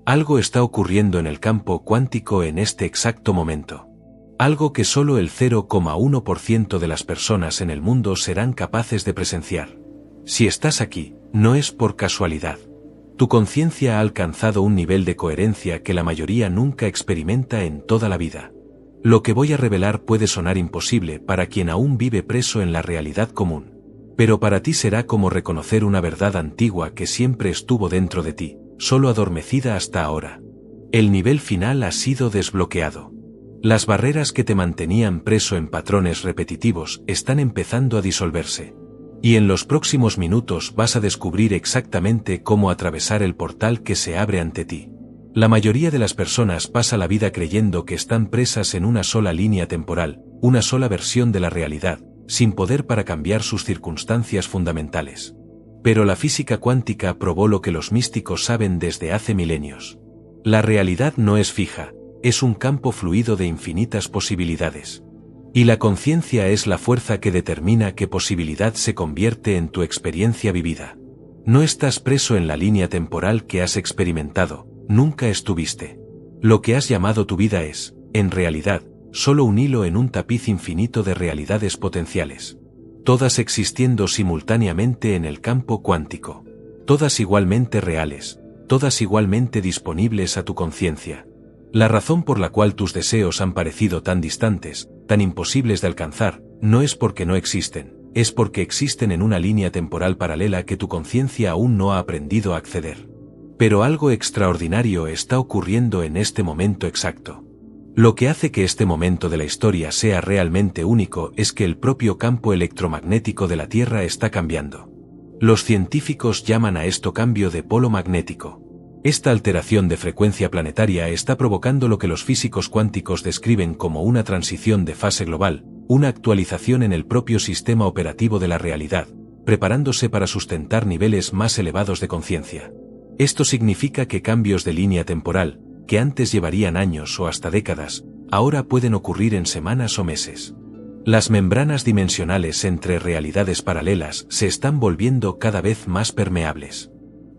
Algo está ocurriendo en el campo cuántico en este exacto momento. Algo que solo el 0,1% de las personas en el mundo serán capaces de presenciar. Si estás aquí, no es por casualidad. Tu conciencia ha alcanzado un nivel de coherencia que la mayoría nunca experimenta en toda la vida. Lo que voy a revelar puede sonar imposible para quien aún vive preso en la realidad común. Pero para ti será como reconocer una verdad antigua que siempre estuvo dentro de ti, solo adormecida hasta ahora. El nivel final ha sido desbloqueado. Las barreras que te mantenían preso en patrones repetitivos están empezando a disolverse. Y en los próximos minutos vas a descubrir exactamente cómo atravesar el portal que se abre ante ti. La mayoría de las personas pasa la vida creyendo que están presas en una sola línea temporal, una sola versión de la realidad, sin poder para cambiar sus circunstancias fundamentales. Pero la física cuántica probó lo que los místicos saben desde hace milenios. La realidad no es fija, es un campo fluido de infinitas posibilidades. Y la conciencia es la fuerza que determina qué posibilidad se convierte en tu experiencia vivida. No estás preso en la línea temporal que has experimentado, nunca estuviste. Lo que has llamado tu vida es, en realidad, solo un hilo en un tapiz infinito de realidades potenciales. Todas existiendo simultáneamente en el campo cuántico. Todas igualmente reales, todas igualmente disponibles a tu conciencia. La razón por la cual tus deseos han parecido tan distantes, tan imposibles de alcanzar, no es porque no existen, es porque existen en una línea temporal paralela que tu conciencia aún no ha aprendido a acceder. Pero algo extraordinario está ocurriendo en este momento exacto. Lo que hace que este momento de la historia sea realmente único es que el propio campo electromagnético de la Tierra está cambiando. Los científicos llaman a esto cambio de polo magnético. Esta alteración de frecuencia planetaria está provocando lo que los físicos cuánticos describen como una transición de fase global, una actualización en el propio sistema operativo de la realidad, preparándose para sustentar niveles más elevados de conciencia. Esto significa que cambios de línea temporal, que antes llevarían años o hasta décadas, ahora pueden ocurrir en semanas o meses. Las membranas dimensionales entre realidades paralelas se están volviendo cada vez más permeables.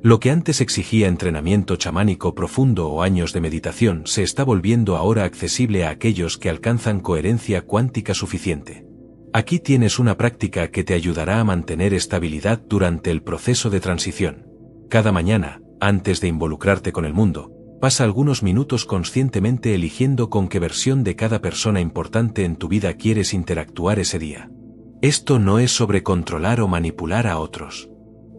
Lo que antes exigía entrenamiento chamánico profundo o años de meditación se está volviendo ahora accesible a aquellos que alcanzan coherencia cuántica suficiente. Aquí tienes una práctica que te ayudará a mantener estabilidad durante el proceso de transición. Cada mañana, antes de involucrarte con el mundo, pasa algunos minutos conscientemente eligiendo con qué versión de cada persona importante en tu vida quieres interactuar ese día. Esto no es sobre controlar o manipular a otros.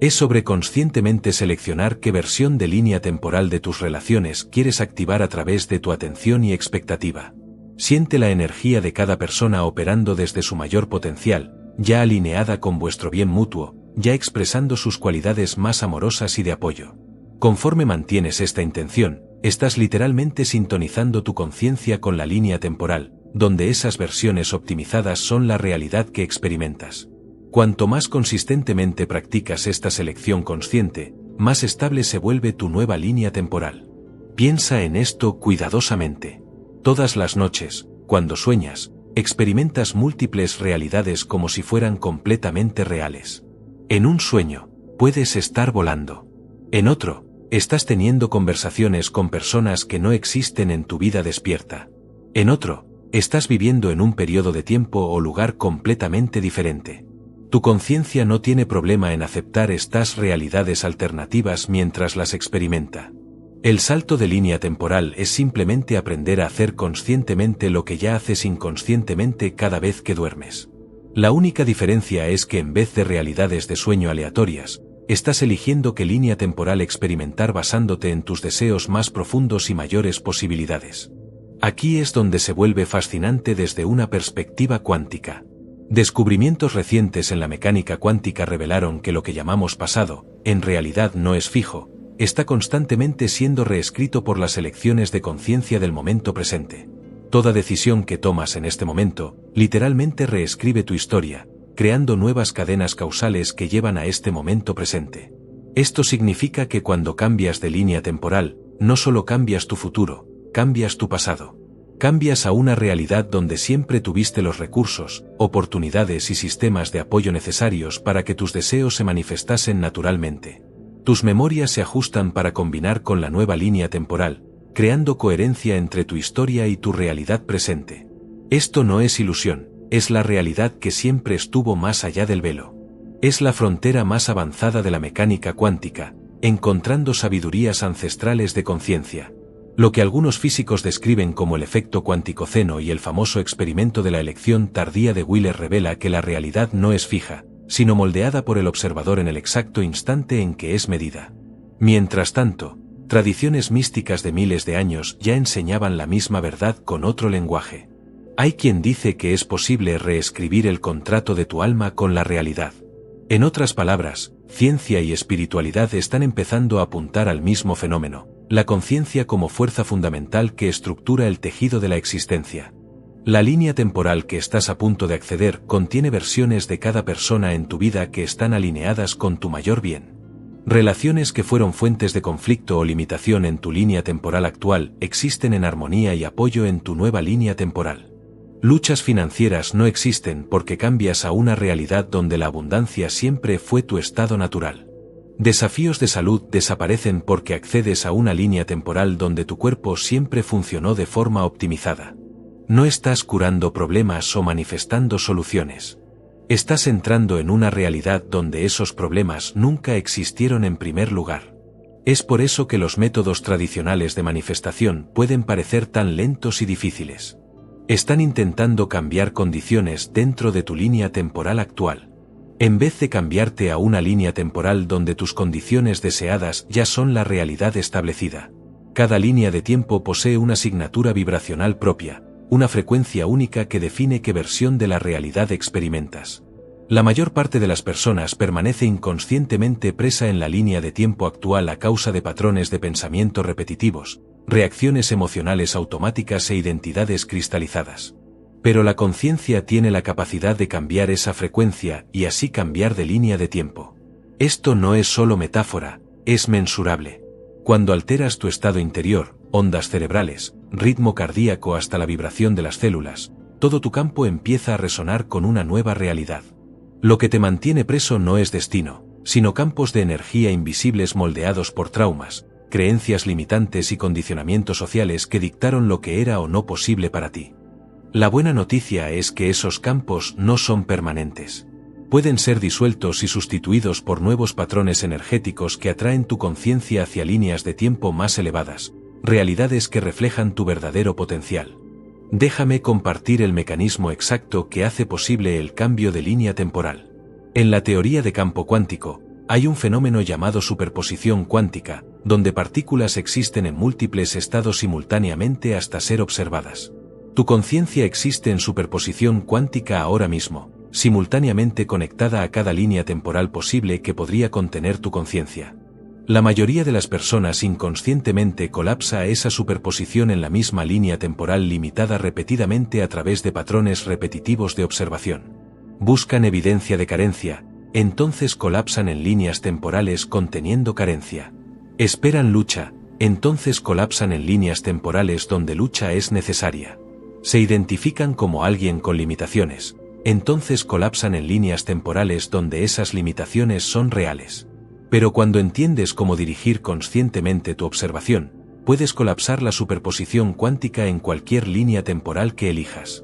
Es sobre conscientemente seleccionar qué versión de línea temporal de tus relaciones quieres activar a través de tu atención y expectativa. Siente la energía de cada persona operando desde su mayor potencial, ya alineada con vuestro bien mutuo, ya expresando sus cualidades más amorosas y de apoyo. Conforme mantienes esta intención, estás literalmente sintonizando tu conciencia con la línea temporal, donde esas versiones optimizadas son la realidad que experimentas. Cuanto más consistentemente practicas esta selección consciente, más estable se vuelve tu nueva línea temporal. Piensa en esto cuidadosamente. Todas las noches, cuando sueñas, experimentas múltiples realidades como si fueran completamente reales. En un sueño, puedes estar volando. En otro, estás teniendo conversaciones con personas que no existen en tu vida despierta. En otro, estás viviendo en un periodo de tiempo o lugar completamente diferente. Tu conciencia no tiene problema en aceptar estas realidades alternativas mientras las experimenta. El salto de línea temporal es simplemente aprender a hacer conscientemente lo que ya haces inconscientemente cada vez que duermes. La única diferencia es que en vez de realidades de sueño aleatorias, estás eligiendo qué línea temporal experimentar basándote en tus deseos más profundos y mayores posibilidades. Aquí es donde se vuelve fascinante desde una perspectiva cuántica. Descubrimientos recientes en la mecánica cuántica revelaron que lo que llamamos pasado, en realidad no es fijo, está constantemente siendo reescrito por las elecciones de conciencia del momento presente. Toda decisión que tomas en este momento, literalmente reescribe tu historia, creando nuevas cadenas causales que llevan a este momento presente. Esto significa que cuando cambias de línea temporal, no solo cambias tu futuro, cambias tu pasado. Cambias a una realidad donde siempre tuviste los recursos, oportunidades y sistemas de apoyo necesarios para que tus deseos se manifestasen naturalmente. Tus memorias se ajustan para combinar con la nueva línea temporal, creando coherencia entre tu historia y tu realidad presente. Esto no es ilusión, es la realidad que siempre estuvo más allá del velo. Es la frontera más avanzada de la mecánica cuántica, encontrando sabidurías ancestrales de conciencia. Lo que algunos físicos describen como el efecto cuanticoceno y el famoso experimento de la elección tardía de Wheeler revela que la realidad no es fija, sino moldeada por el observador en el exacto instante en que es medida. Mientras tanto, tradiciones místicas de miles de años ya enseñaban la misma verdad con otro lenguaje. Hay quien dice que es posible reescribir el contrato de tu alma con la realidad. En otras palabras, ciencia y espiritualidad están empezando a apuntar al mismo fenómeno, la conciencia como fuerza fundamental que estructura el tejido de la existencia. La línea temporal que estás a punto de acceder contiene versiones de cada persona en tu vida que están alineadas con tu mayor bien. Relaciones que fueron fuentes de conflicto o limitación en tu línea temporal actual existen en armonía y apoyo en tu nueva línea temporal. Luchas financieras no existen porque cambias a una realidad donde la abundancia siempre fue tu estado natural. Desafíos de salud desaparecen porque accedes a una línea temporal donde tu cuerpo siempre funcionó de forma optimizada. No estás curando problemas o manifestando soluciones. Estás entrando en una realidad donde esos problemas nunca existieron en primer lugar. Es por eso que los métodos tradicionales de manifestación pueden parecer tan lentos y difíciles. Están intentando cambiar condiciones dentro de tu línea temporal actual. En vez de cambiarte a una línea temporal donde tus condiciones deseadas ya son la realidad establecida. Cada línea de tiempo posee una asignatura vibracional propia, una frecuencia única que define qué versión de la realidad experimentas. La mayor parte de las personas permanece inconscientemente presa en la línea de tiempo actual a causa de patrones de pensamiento repetitivos, reacciones emocionales automáticas e identidades cristalizadas. Pero la conciencia tiene la capacidad de cambiar esa frecuencia y así cambiar de línea de tiempo. Esto no es solo metáfora, es mensurable. Cuando alteras tu estado interior, ondas cerebrales, ritmo cardíaco hasta la vibración de las células, todo tu campo empieza a resonar con una nueva realidad. Lo que te mantiene preso no es destino, sino campos de energía invisibles moldeados por traumas, creencias limitantes y condicionamientos sociales que dictaron lo que era o no posible para ti. La buena noticia es que esos campos no son permanentes. Pueden ser disueltos y sustituidos por nuevos patrones energéticos que atraen tu conciencia hacia líneas de tiempo más elevadas, realidades que reflejan tu verdadero potencial. Déjame compartir el mecanismo exacto que hace posible el cambio de línea temporal. En la teoría de campo cuántico, hay un fenómeno llamado superposición cuántica, donde partículas existen en múltiples estados simultáneamente hasta ser observadas. Tu conciencia existe en superposición cuántica ahora mismo, simultáneamente conectada a cada línea temporal posible que podría contener tu conciencia. La mayoría de las personas inconscientemente colapsa esa superposición en la misma línea temporal limitada repetidamente a través de patrones repetitivos de observación. Buscan evidencia de carencia, entonces colapsan en líneas temporales conteniendo carencia. Esperan lucha, entonces colapsan en líneas temporales donde lucha es necesaria. Se identifican como alguien con limitaciones, entonces colapsan en líneas temporales donde esas limitaciones son reales. Pero cuando entiendes cómo dirigir conscientemente tu observación, puedes colapsar la superposición cuántica en cualquier línea temporal que elijas.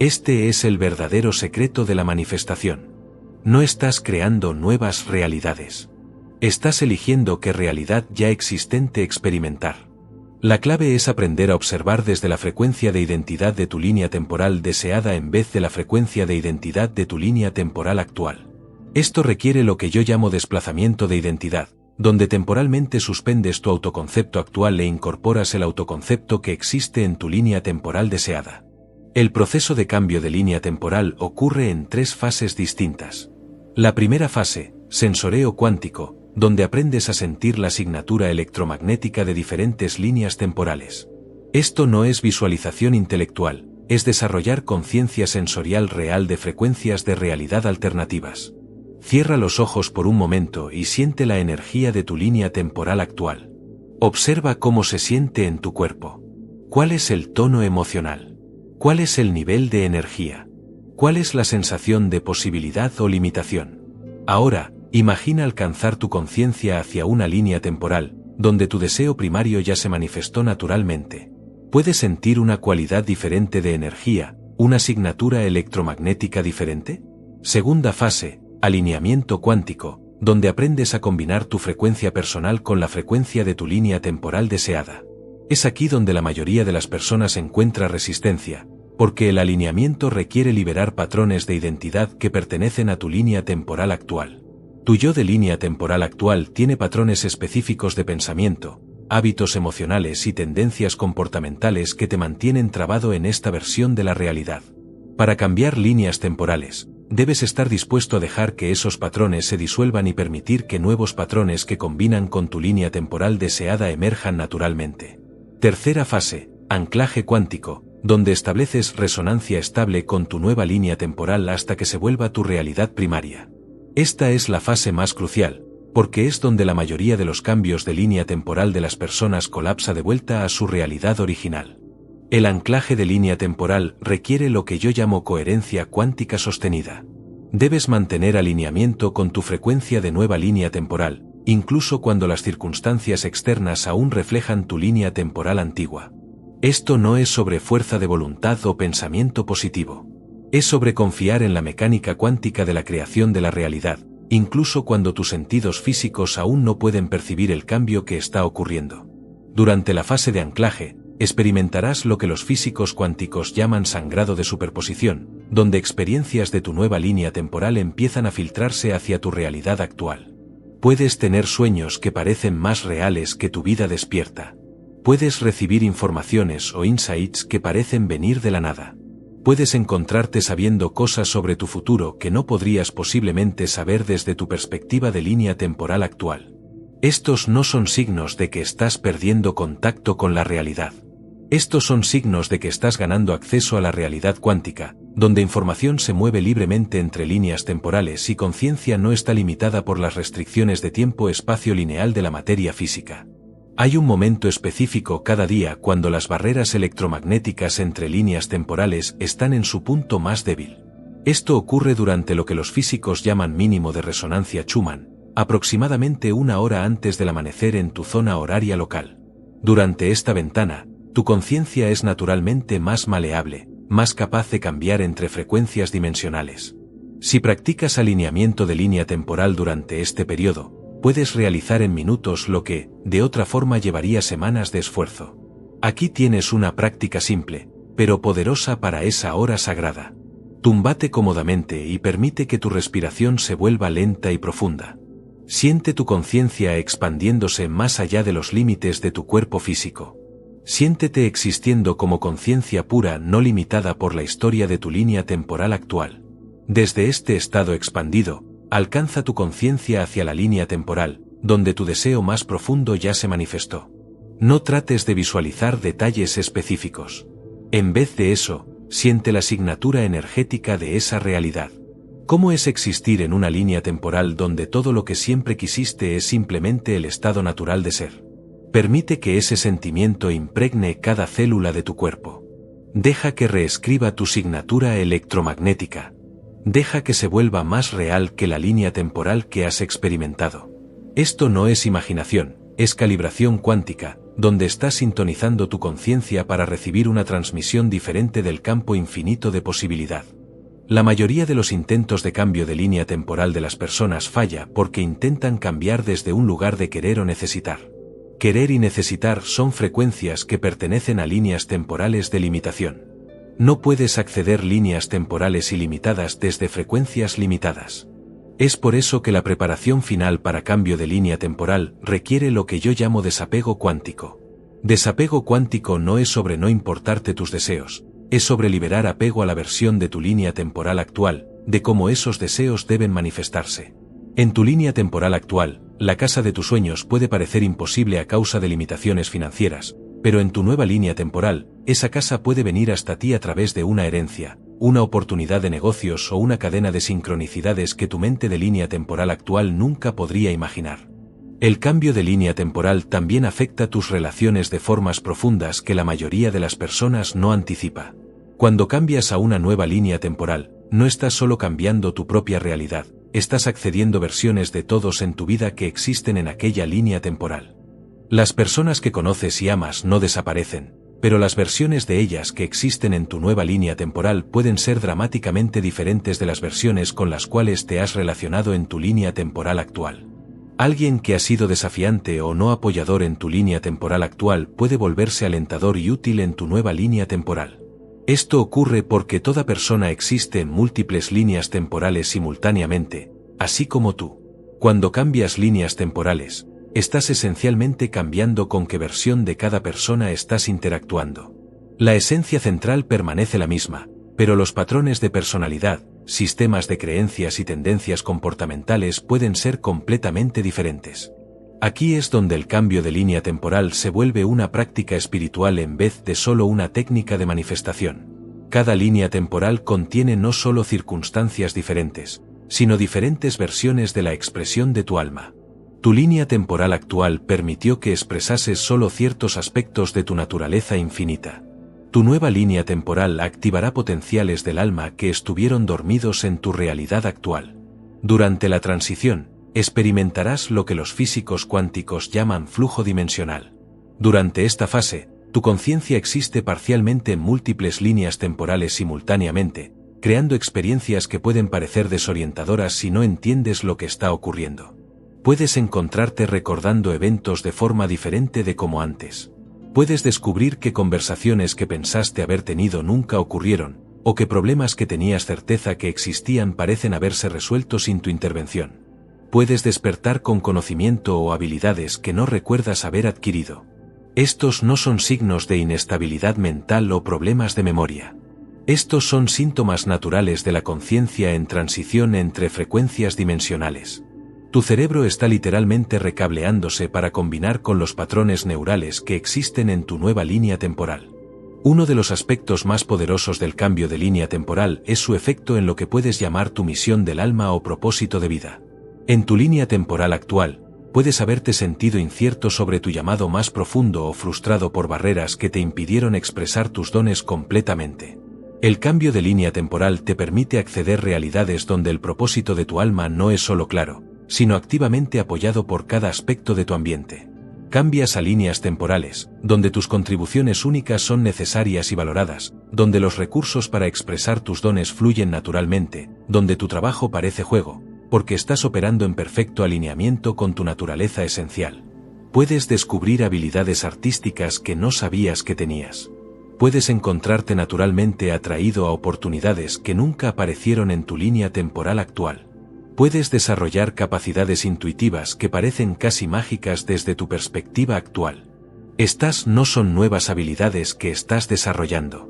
Este es el verdadero secreto de la manifestación. No estás creando nuevas realidades. Estás eligiendo qué realidad ya existente experimentar. La clave es aprender a observar desde la frecuencia de identidad de tu línea temporal deseada en vez de la frecuencia de identidad de tu línea temporal actual. Esto requiere lo que yo llamo desplazamiento de identidad, donde temporalmente suspendes tu autoconcepto actual e incorporas el autoconcepto que existe en tu línea temporal deseada. El proceso de cambio de línea temporal ocurre en 3 fases distintas. La primera fase, sensoreo cuántico, donde aprendes a sentir la asignatura electromagnética de diferentes líneas temporales. Esto no es visualización intelectual, es desarrollar conciencia sensorial real de frecuencias de realidad alternativas. Cierra los ojos por un momento y siente la energía de tu línea temporal actual. Observa cómo se siente en tu cuerpo. ¿Cuál es el tono emocional? ¿Cuál es el nivel de energía? ¿Cuál es la sensación de posibilidad o limitación? Ahora, Imagina alcanzar tu conciencia hacia una línea temporal, donde tu deseo primario ya se manifestó naturalmente. ¿Puedes sentir una cualidad diferente de energía, una asignatura electromagnética diferente? Segunda fase, alineamiento cuántico, donde aprendes a combinar tu frecuencia personal con la frecuencia de tu línea temporal deseada. Es aquí donde la mayoría de las personas encuentra resistencia, porque el alineamiento requiere liberar patrones de identidad que pertenecen a tu línea temporal actual. Tu yo de línea temporal actual tiene patrones específicos de pensamiento, hábitos emocionales y tendencias comportamentales que te mantienen trabado en esta versión de la realidad. Para cambiar líneas temporales, debes estar dispuesto a dejar que esos patrones se disuelvan y permitir que nuevos patrones que combinan con tu línea temporal deseada emerjan naturalmente. Tercera fase, anclaje cuántico, donde estableces resonancia estable con tu nueva línea temporal hasta que se vuelva tu realidad primaria. Esta es la fase más crucial, porque es donde la mayoría de los cambios de línea temporal de las personas colapsa de vuelta a su realidad original. El anclaje de línea temporal requiere lo que yo llamo coherencia cuántica sostenida. Debes mantener alineamiento con tu frecuencia de nueva línea temporal, incluso cuando las circunstancias externas aún reflejan tu línea temporal antigua. Esto no es sobre fuerza de voluntad o pensamiento positivo. Es sobre confiar en la mecánica cuántica de la creación de la realidad, incluso cuando tus sentidos físicos aún no pueden percibir el cambio que está ocurriendo. Durante la fase de anclaje, experimentarás lo que los físicos cuánticos llaman sangrado de superposición, donde experiencias de tu nueva línea temporal empiezan a filtrarse hacia tu realidad actual. Puedes tener sueños que parecen más reales que tu vida despierta. Puedes recibir informaciones o insights que parecen venir de la nada. Puedes encontrarte sabiendo cosas sobre tu futuro que no podrías posiblemente saber desde tu perspectiva de línea temporal actual. Estos no son signos de que estás perdiendo contacto con la realidad. Estos son signos de que estás ganando acceso a la realidad cuántica, donde información se mueve libremente entre líneas temporales y conciencia no está limitada por las restricciones de tiempo-espacio lineal de la materia física. Hay un momento específico cada día cuando las barreras electromagnéticas entre líneas temporales están en su punto más débil. Esto ocurre durante lo que los físicos llaman mínimo de resonancia Schumann, aproximadamente una hora antes del amanecer en tu zona horaria local. Durante esta ventana, tu conciencia es naturalmente más maleable, más capaz de cambiar entre frecuencias dimensionales. Si practicas alineamiento de línea temporal durante este periodo, puedes realizar en minutos lo que, de otra forma, llevaría semanas de esfuerzo. Aquí tienes una práctica simple, pero poderosa para esa hora sagrada. Túmbate cómodamente y permite que tu respiración se vuelva lenta y profunda. Siente tu conciencia expandiéndose más allá de los límites de tu cuerpo físico. Siéntete existiendo como conciencia pura no limitada por la historia de tu línea temporal actual. Desde este estado expandido, alcanza tu conciencia hacia la línea temporal, donde tu deseo más profundo ya se manifestó. No trates de visualizar detalles específicos. En vez de eso, siente la asignatura energética de esa realidad. ¿Cómo es existir en una línea temporal donde todo lo que siempre quisiste es simplemente el estado natural de ser? Permite que ese sentimiento impregne cada célula de tu cuerpo. Deja que reescriba tu signatura electromagnética. Deja que se vuelva más real que la línea temporal que has experimentado. Esto no es imaginación, es calibración cuántica, donde estás sintonizando tu conciencia para recibir una transmisión diferente del campo infinito de posibilidad. La mayoría de los intentos de cambio de línea temporal de las personas falla porque intentan cambiar desde un lugar de querer o necesitar. Querer y necesitar son frecuencias que pertenecen a líneas temporales de limitación. No puedes acceder líneas temporales ilimitadas desde frecuencias limitadas. Es por eso que la preparación final para cambio de línea temporal requiere lo que yo llamo desapego cuántico. Desapego cuántico no es sobre no importarte tus deseos, es sobre liberar apego a la versión de tu línea temporal actual, de cómo esos deseos deben manifestarse. En tu línea temporal actual, la casa de tus sueños puede parecer imposible a causa de limitaciones financieras, pero en tu nueva línea temporal, esa casa puede venir hasta ti a través de una herencia, una oportunidad de negocios o una cadena de sincronicidades que tu mente de línea temporal actual nunca podría imaginar. El cambio de línea temporal también afecta tus relaciones de formas profundas que la mayoría de las personas no anticipa. Cuando cambias a una nueva línea temporal, no estás solo cambiando tu propia realidad, estás accediendo a versiones de todos en tu vida que existen en aquella línea temporal. Las personas que conoces y amas no desaparecen, pero las versiones de ellas que existen en tu nueva línea temporal pueden ser dramáticamente diferentes de las versiones con las cuales te has relacionado en tu línea temporal actual. Alguien que ha sido desafiante o no apoyador en tu línea temporal actual puede volverse alentador y útil en tu nueva línea temporal. Esto ocurre porque toda persona existe en múltiples líneas temporales simultáneamente, así como tú. Cuando cambias líneas temporales, estás esencialmente cambiando con qué versión de cada persona estás interactuando. La esencia central permanece la misma, pero los patrones de personalidad, sistemas de creencias y tendencias comportamentales pueden ser completamente diferentes. Aquí es donde el cambio de línea temporal se vuelve una práctica espiritual en vez de solo una técnica de manifestación. Cada línea temporal contiene no solo circunstancias diferentes, sino diferentes versiones de la expresión de tu alma. Tu línea temporal actual permitió que expresases solo ciertos aspectos de tu naturaleza infinita. Tu nueva línea temporal activará potenciales del alma que estuvieron dormidos en tu realidad actual. Durante la transición, experimentarás lo que los físicos cuánticos llaman flujo dimensional. Durante esta fase, tu conciencia existe parcialmente en múltiples líneas temporales simultáneamente, creando experiencias que pueden parecer desorientadoras si no entiendes lo que está ocurriendo. Puedes encontrarte recordando eventos de forma diferente de como antes. Puedes descubrir que conversaciones que pensaste haber tenido nunca ocurrieron, o que problemas que tenías certeza que existían parecen haberse resuelto sin tu intervención. Puedes despertar con conocimiento o habilidades que no recuerdas haber adquirido. Estos no son signos de inestabilidad mental o problemas de memoria. Estos son síntomas naturales de la conciencia en transición entre frecuencias dimensionales. Tu cerebro está literalmente recableándose para combinar con los patrones neurales que existen en tu nueva línea temporal. Uno de los aspectos más poderosos del cambio de línea temporal es su efecto en lo que puedes llamar tu misión del alma o propósito de vida. En tu línea temporal actual, puedes haberte sentido incierto sobre tu llamado más profundo o frustrado por barreras que te impidieron expresar tus dones completamente. El cambio de línea temporal te permite acceder a realidades donde el propósito de tu alma no es solo claro, sino activamente apoyado por cada aspecto de tu ambiente. Cambias a líneas temporales, donde tus contribuciones únicas son necesarias y valoradas, donde los recursos para expresar tus dones fluyen naturalmente, donde tu trabajo parece juego, porque estás operando en perfecto alineamiento con tu naturaleza esencial. Puedes descubrir habilidades artísticas que no sabías que tenías. Puedes encontrarte naturalmente atraído a oportunidades que nunca aparecieron en tu línea temporal actual. Puedes desarrollar capacidades intuitivas que parecen casi mágicas desde tu perspectiva actual. Estas no son nuevas habilidades que estás desarrollando.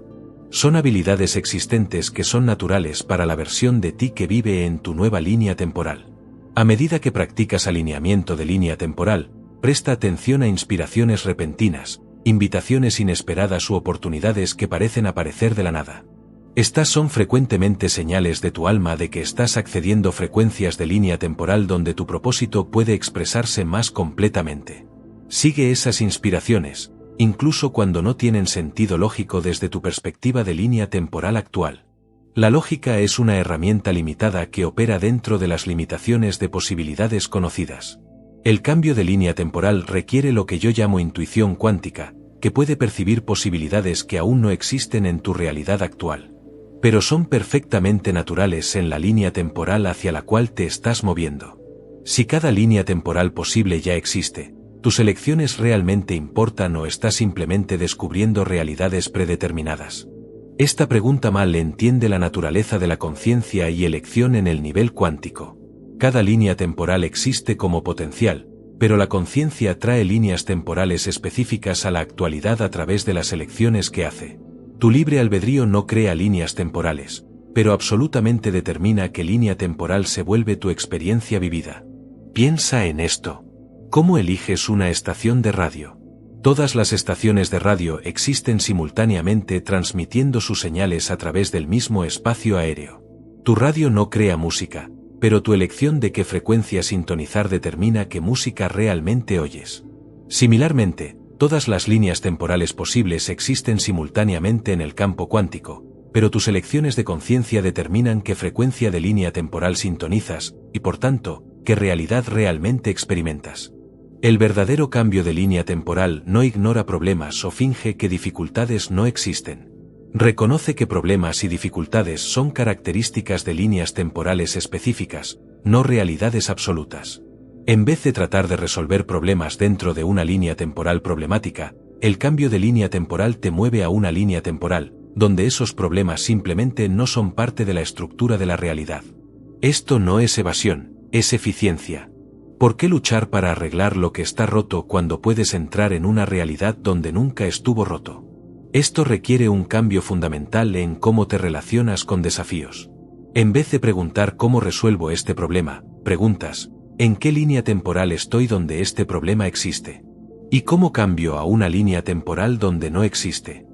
Son habilidades existentes que son naturales para la versión de ti que vive en tu nueva línea temporal. A medida que practicas alineamiento de línea temporal, presta atención a inspiraciones repentinas, invitaciones inesperadas u oportunidades que parecen aparecer de la nada. Estas son frecuentemente señales de tu alma de que estás accediendo a frecuencias de línea temporal donde tu propósito puede expresarse más completamente. Sigue esas inspiraciones, incluso cuando no tienen sentido lógico desde tu perspectiva de línea temporal actual. La lógica es una herramienta limitada que opera dentro de las limitaciones de posibilidades conocidas. El cambio de línea temporal requiere lo que yo llamo intuición cuántica, que puede percibir posibilidades que aún no existen en tu realidad actual. Pero son perfectamente naturales en la línea temporal hacia la cual te estás moviendo. Si cada línea temporal posible ya existe, ¿tus elecciones realmente importan o estás simplemente descubriendo realidades predeterminadas? Esta pregunta mal entiende la naturaleza de la conciencia y elección en el nivel cuántico. Cada línea temporal existe como potencial, pero la conciencia trae líneas temporales específicas a la actualidad a través de las elecciones que hace. Tu libre albedrío no crea líneas temporales, pero absolutamente determina qué línea temporal se vuelve tu experiencia vivida. Piensa en esto. ¿Cómo eliges una estación de radio? Todas las estaciones de radio existen simultáneamente transmitiendo sus señales a través del mismo espacio aéreo. Tu radio no crea música, pero tu elección de qué frecuencia sintonizar determina qué música realmente oyes. Similarmente, todas las líneas temporales posibles existen simultáneamente en el campo cuántico, pero tus elecciones de conciencia determinan qué frecuencia de línea temporal sintonizas, y por tanto, qué realidad realmente experimentas. El verdadero cambio de línea temporal no ignora problemas o finge que dificultades no existen. Reconoce que problemas y dificultades son características de líneas temporales específicas, no realidades absolutas. En vez de tratar de resolver problemas dentro de una línea temporal problemática, el cambio de línea temporal te mueve a una línea temporal, donde esos problemas simplemente no son parte de la estructura de la realidad. Esto no es evasión, es eficiencia. ¿Por qué luchar para arreglar lo que está roto cuando puedes entrar en una realidad donde nunca estuvo roto? Esto requiere un cambio fundamental en cómo te relacionas con desafíos. En vez de preguntar cómo resuelvo este problema, preguntas, ¿en qué línea temporal estoy donde este problema existe? ¿Y cómo cambio a una línea temporal donde no existe?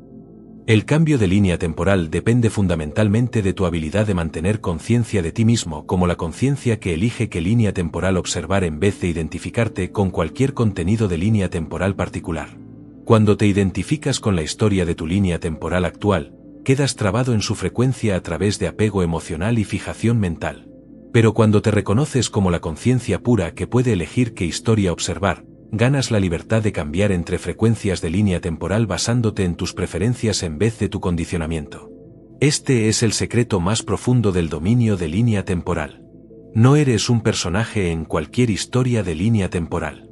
El cambio de línea temporal depende fundamentalmente de tu habilidad de mantener conciencia de ti mismo como la conciencia que elige qué línea temporal observar en vez de identificarte con cualquier contenido de línea temporal particular. Cuando te identificas con la historia de tu línea temporal actual, quedas trabado en su frecuencia a través de apego emocional y fijación mental. Pero cuando te reconoces como la conciencia pura que puede elegir qué historia observar, ganas la libertad de cambiar entre frecuencias de línea temporal basándote en tus preferencias en vez de tu condicionamiento. Este es el secreto más profundo del dominio de línea temporal. No eres un personaje en cualquier historia de línea temporal.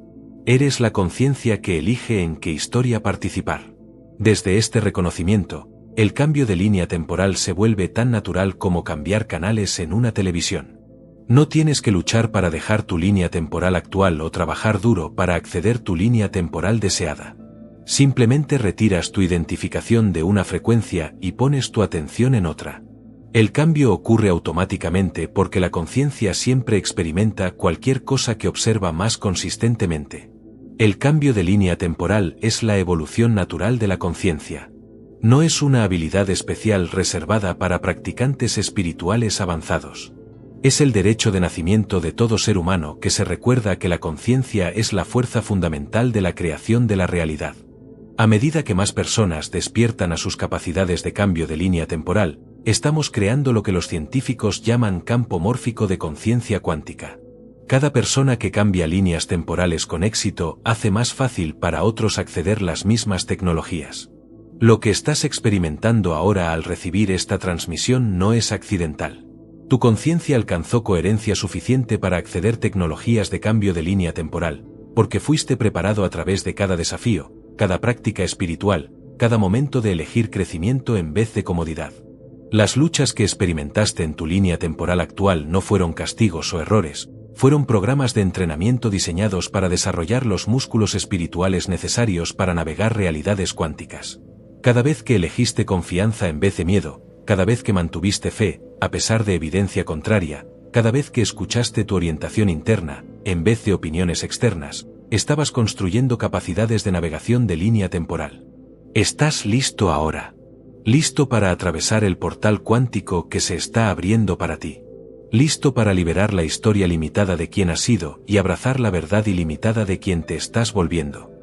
Eres la conciencia que elige en qué historia participar. Desde este reconocimiento, el cambio de línea temporal se vuelve tan natural como cambiar canales en una televisión. No tienes que luchar para dejar tu línea temporal actual o trabajar duro para acceder a tu línea temporal deseada. Simplemente retiras tu identificación de una frecuencia y pones tu atención en otra. El cambio ocurre automáticamente porque la conciencia siempre experimenta cualquier cosa que observa más consistentemente. El cambio de línea temporal es la evolución natural de la conciencia. No es una habilidad especial reservada para practicantes espirituales avanzados. Es el derecho de nacimiento de todo ser humano que se recuerda que la conciencia es la fuerza fundamental de la creación de la realidad. A medida que más personas despiertan a sus capacidades de cambio de línea temporal, estamos creando lo que los científicos llaman campo mórfico de conciencia cuántica. Cada persona que cambia líneas temporales con éxito hace más fácil para otros acceder a las mismas tecnologías. Lo que estás experimentando ahora al recibir esta transmisión no es accidental. Tu conciencia alcanzó coherencia suficiente para acceder a tecnologías de cambio de línea temporal, porque fuiste preparado a través de cada desafío, cada práctica espiritual, cada momento de elegir crecimiento en vez de comodidad. Las luchas que experimentaste en tu línea temporal actual no fueron castigos o errores, fueron programas de entrenamiento diseñados para desarrollar los músculos espirituales necesarios para navegar realidades cuánticas. Cada vez que elegiste confianza en vez de miedo, cada vez que mantuviste fe, a pesar de evidencia contraria, cada vez que escuchaste tu orientación interna, en vez de opiniones externas, estabas construyendo capacidades de navegación de línea temporal. Estás listo ahora. Listo para atravesar el portal cuántico que se está abriendo para ti. Listo para liberar la historia limitada de quien has sido y abrazar la verdad ilimitada de quien te estás volviendo.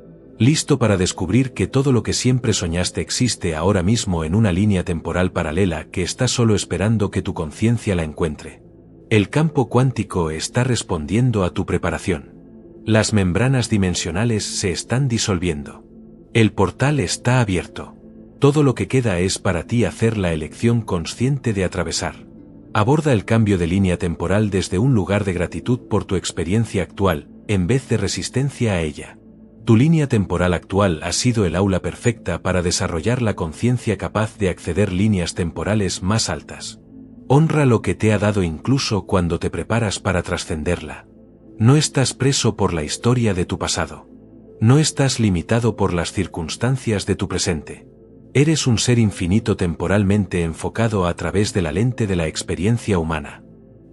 Listo para descubrir que todo lo que siempre soñaste existe ahora mismo en una línea temporal paralela que está solo esperando que tu conciencia la encuentre. El campo cuántico está respondiendo a tu preparación. Las membranas dimensionales se están disolviendo. El portal está abierto. Todo lo que queda es para ti hacer la elección consciente de atravesar. Aborda el cambio de línea temporal desde un lugar de gratitud por tu experiencia actual, en vez de resistencia a ella. Tu línea temporal actual ha sido el aula perfecta para desarrollar la conciencia capaz de acceder a líneas temporales más altas. Honra lo que te ha dado incluso cuando te preparas para trascenderla. No estás preso por la historia de tu pasado. No estás limitado por las circunstancias de tu presente. Eres un ser infinito temporalmente enfocado a través de la lente de la experiencia humana.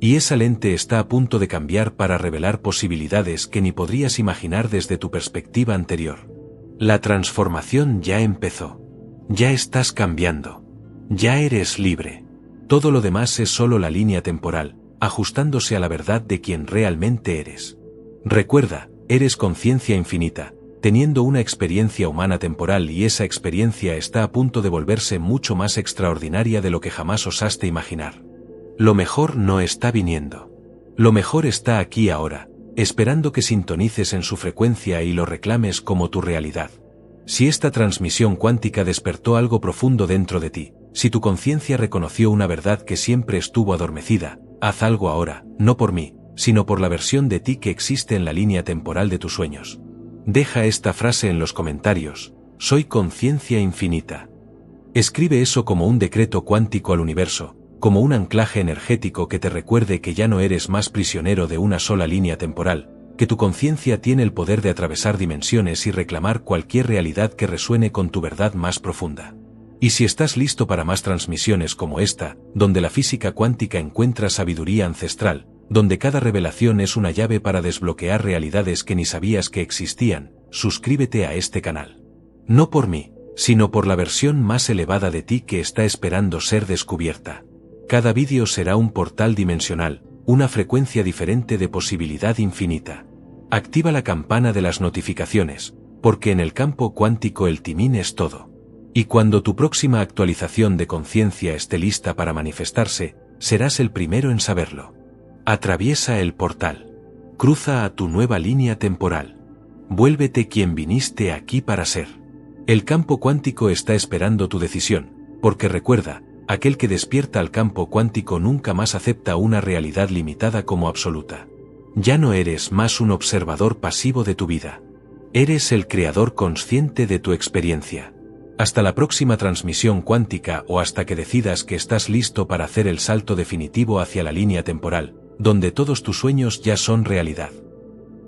Y esa lente está a punto de cambiar para revelar posibilidades que ni podrías imaginar desde tu perspectiva anterior. La transformación ya empezó. Ya estás cambiando. Ya eres libre. Todo lo demás es solo la línea temporal, ajustándose a la verdad de quien realmente eres. Recuerda, eres conciencia infinita, teniendo una experiencia humana temporal, y esa experiencia está a punto de volverse mucho más extraordinaria de lo que jamás osaste imaginar. Lo mejor no está viniendo. Lo mejor está aquí ahora, esperando que sintonices en su frecuencia y lo reclames como tu realidad. Si esta transmisión cuántica despertó algo profundo dentro de ti, si tu conciencia reconoció una verdad que siempre estuvo adormecida, haz algo ahora, no por mí, sino por la versión de ti que existe en la línea temporal de tus sueños. Deja esta frase en los comentarios: soy conciencia infinita. Escribe eso como un decreto cuántico al universo, como un anclaje energético que te recuerde que ya no eres más prisionero de una sola línea temporal, que tu conciencia tiene el poder de atravesar dimensiones y reclamar cualquier realidad que resuene con tu verdad más profunda. Y si estás listo para más transmisiones como esta, donde la física cuántica encuentra sabiduría ancestral, donde cada revelación es una llave para desbloquear realidades que ni sabías que existían, suscríbete a este canal. No por mí, sino por la versión más elevada de ti que está esperando ser descubierta. Cada vídeo será un portal dimensional, una frecuencia diferente de posibilidad infinita. Activa la campana de las notificaciones, porque en el campo cuántico el timín es todo. Y cuando tu próxima actualización de conciencia esté lista para manifestarse, serás el primero en saberlo. Atraviesa el portal. Cruza a tu nueva línea temporal. Vuélvete quien viniste aquí para ser. El campo cuántico está esperando tu decisión, porque recuerda, aquel que despierta al campo cuántico nunca más acepta una realidad limitada como absoluta. Ya no eres más un observador pasivo de tu vida. Eres el creador consciente de tu experiencia. Hasta la próxima transmisión cuántica, o hasta que decidas que estás listo para hacer el salto definitivo hacia la línea temporal, donde todos tus sueños ya son realidad.